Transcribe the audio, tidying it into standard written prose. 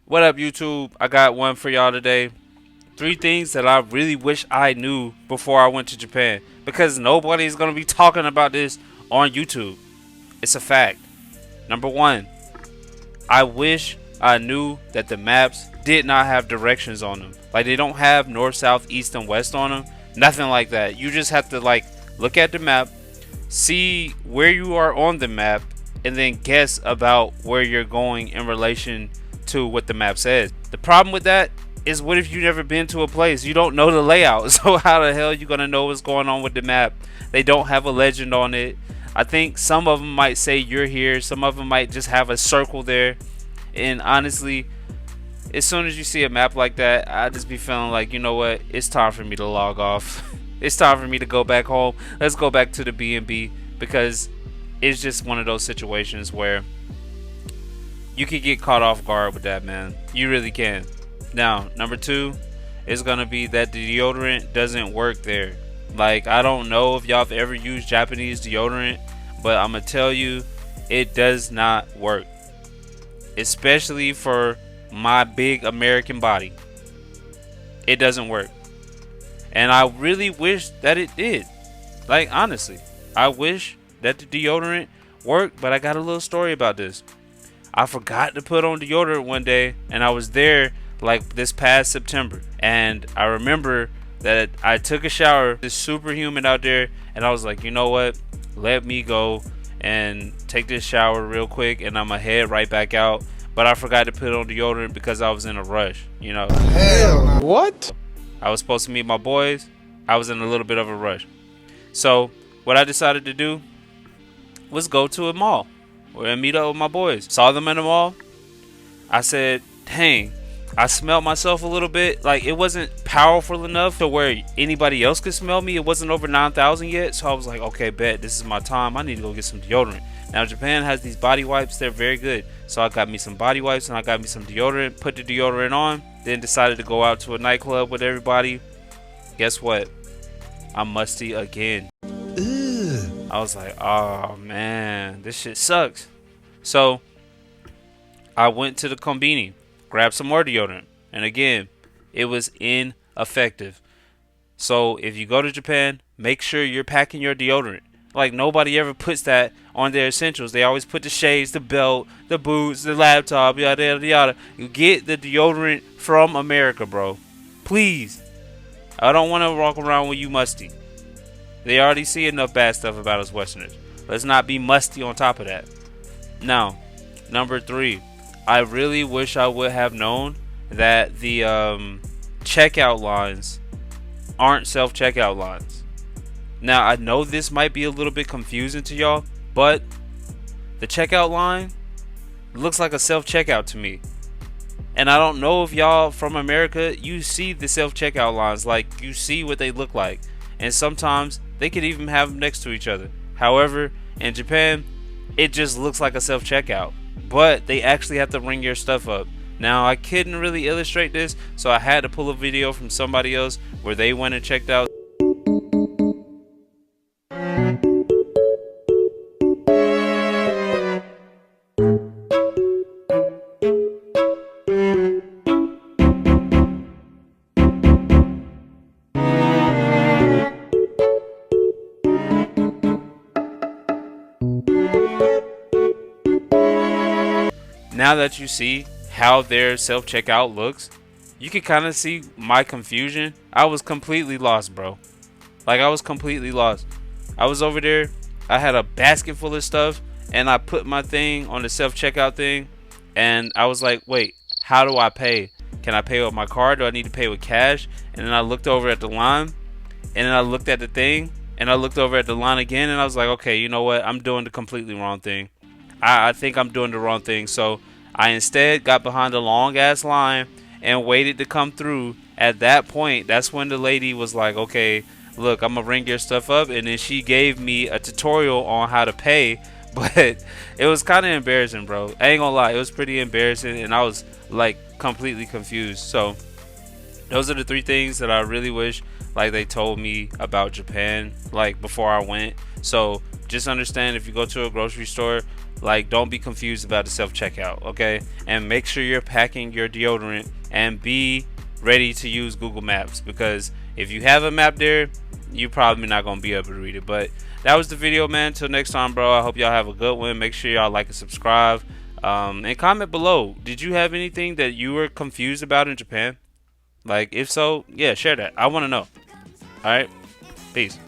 What up, YouTube? I got one for y'all today. Three things that I really wish I knew before I went to Japan. Because nobody's going to be talking about this on YouTube. It's a fact. Number one, I wish I knew that the maps did not have directions on them. Like, they don't have north, south, east, and west on them. Nothing like that. You just have to, look at the map, see where you are on the map, and then guess about where you're going in relation to what the map says. The problem with that is, what if you never been to a place? You don't know the layout. So how the hell are you gonna know what's going on with the map? They don't have a legend on it. I think some of them might say you're here, some of them might just have a circle there. And honestly, as soon as you see a map like that, I just be feeling like, you know what, it's time for me to log off. It's time for me to go back home. Let's go back to the B&B, because it's just one of those situations where you could get caught off guard with that, man. You really can. Now, number two is gonna be that the deodorant doesn't work there. Like, I don't know if y'all have ever used Japanese deodorant, but I'm gonna tell you, it does not work. Especially for my big American body. It doesn't work. And I really wish that it did. Like, honestly, I wish that the deodorant worked, but I got a little story about this. I forgot to put on deodorant one day, and I was there like this past September, and I remember that I took a shower. It's super humid out there, and I was like, you know what, let me go and take this shower real quick, and I'm gonna head right back out. But I forgot to put on deodorant because I was in a rush, you know. Hell no. What? I was supposed to meet my boys. I was in a little bit of a rush. So what I decided to do was go to a mall and meet up with my boys. Saw them in the mall. I said, dang, I smelled myself a little bit. Like, it wasn't powerful enough to where anybody else could smell me. It wasn't over 9,000 yet. So I was like, okay, bet, this is my time. I need to go get some deodorant. Now, Japan has these body wipes. They're very good. So I got me some body wipes and I got me some deodorant. Put the deodorant on. Then decided to go out to a nightclub with everybody. Guess what? I'm musty again. Ugh. I was like, oh man, this shit sucks. So I went to the kombini, grabbed some more deodorant, and again, it was ineffective. So if you go to Japan, make sure you're packing your deodorant. Like, nobody ever puts that on their essentials. They always put the shades, the belt, the boots, the laptop, yada yada yada. You get the deodorant from America, bro. Please. I don't want to walk around with you musty. They already see enough bad stuff about us Westerners. Let's not be musty on top of that. Now, number three. I really wish I would have known that the checkout lines aren't self-checkout lines. Now, I know this might be a little bit confusing to y'all, but the checkout line looks like a self-checkout to me. And I don't know if y'all from America, you see the self-checkout lines, like, you see what they look like. And sometimes they could even have them next to each other. However, in Japan, it just looks like a self-checkout. But they actually have to ring your stuff up. Now, I couldn't really illustrate this, so I had to pull a video from somebody else where they went and checked out. Now that you see how their self-checkout looks, you can kind of see my confusion. I was completely lost, bro. Like, I was completely lost. I was over there. I had a basket full of stuff, and I put my thing on the self-checkout thing, and I was like, wait, how do I pay? Can I pay with my card? Do I need to pay with cash? And then I looked over at the line, and then I looked at the thing, and I looked over at the line again, and I was like, okay, you know what? I'm doing the completely wrong thing. I think I'm doing the wrong thing. So I instead got behind a long ass line and waited to come through. At that point, that's when the lady was like, okay, look, I'm gonna ring your stuff up. And then she gave me a tutorial on how to pay. But it was kind of embarrassing, bro. I ain't gonna lie, it was pretty embarrassing, and I was like completely confused. So those are the three things that I really wish like they told me about Japan like before I went. So just understand, if you go to a grocery store, Like, don't be confused about the self-checkout, okay? And make sure you're packing your deodorant and be ready to use Google Maps, because if you have a map there, you're probably not going to be able to read it. But that was the video, man. Until next time, bro. I hope y'all have a good one. Make sure y'all like and subscribe. And comment below. Did you have anything that you were confused about in Japan? Like, if so, yeah, share that. I want to know. All right. Peace.